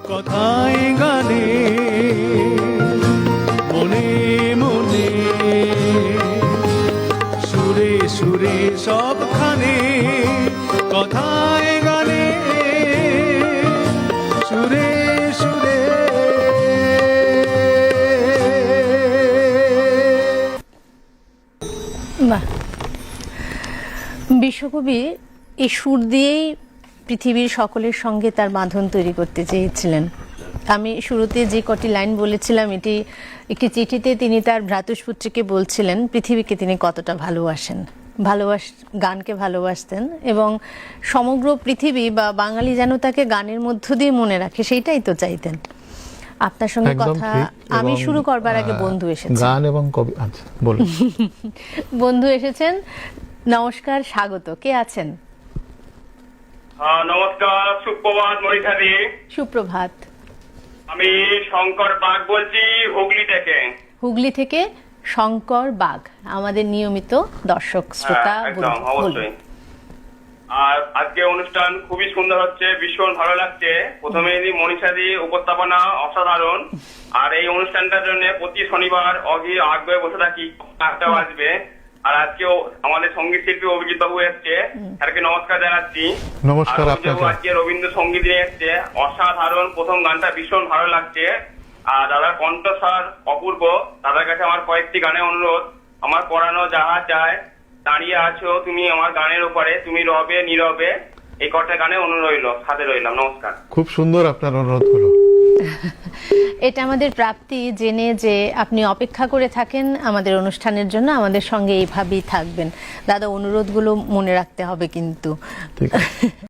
কথায় গানে মনে মনে সুরে সুরে সবখানে কথায় গানে সুরে সুরে। বাহ, বিশ্বকবি এই সুর দিয়েই পৃথিবীর সকলের সঙ্গে তার বাঁধন তৈরি করতে চেয়েছিলেন। আমি শুরুতে যে কটি লাইন বলেছিলাম, এটি একটি চিঠিতে তিনি তার ভ্রাতুষ্পুত্রকে বলছিলেন পৃথিবীকে তিনি কতটা ভালোবাসেন, গানকে ভালোবাসতেন এবং সমগ্র পৃথিবী বা বাঙালি যেন তাকে গানের মধ্য দিয়ে মনে রাখে, সেইটাই তো চাইতেন। আপনার সঙ্গে কথা আমি শুরু করবার আগে বন্ধু এসেছেন, গান এবং কবি। আচ্ছা বলুন। বন্ধু এসেছেন। নমস্কার, স্বাগত। কে আছেন? নমস্কার, সুপ্রভাত মরিখাদি। সুপ্রভাত। আমি শঙ্কর বাগ বলছি, হুগলি থেকে। হুগলি থেকে শঙ্কর বাগ, আমাদের নিয়মিত দর্শক শ্রোতা। একদম অবশ্যই। আর আজকে অনুষ্ঠান খুবই সুন্দর হচ্ছে, ভীষণ ভালো লাগছে। প্রথমেই মনীষাদি উপস্থাপনা অসাধারণ। আর এই অনুষ্ঠানটার জন্য প্রতি শনিবার অধীর আগ্রহে বসে থাকি, আড্ডা আসবে। আর আজকেও আমাদের সঙ্গীত শিল্পী অভিজিৎ বাবু এসছে, তাকে নমস্কার জানাচ্ছি। নমস্কার আপনাকে। আজকে রবীন্দ্র সঙ্গীত নিয়ে এসছে, অসাধারণ। প্রথম গানটা ভীষণ ভালো লাগছে। আর দাদার কণ্ঠস্বর অপূর্ব। দাদার কাছে আমার কয়েকটি গানের অনুরোধ। আমার পড়ানো যাহা চায়, দাঁড়িয়ে আছো তুমি আমার গানের উপরে, তুমি রবে নীরবে, এই কটা গানে অনুরোধ রইল, সাথে রইলাম। নমস্কার। খুব সুন্দর আপনার অনুরোধ হলো। এটা আমাদের প্রাপ্তি, জেনে যে আপনি অপেক্ষা করে থাকেন আমাদের অনুষ্ঠানের জন্য, আমাদের সঙ্গে এইভাবেই থাকবেন। দাদা, অনুরোধগুলো মনে রাখতে হবে কিন্তু। ঠিক আছে।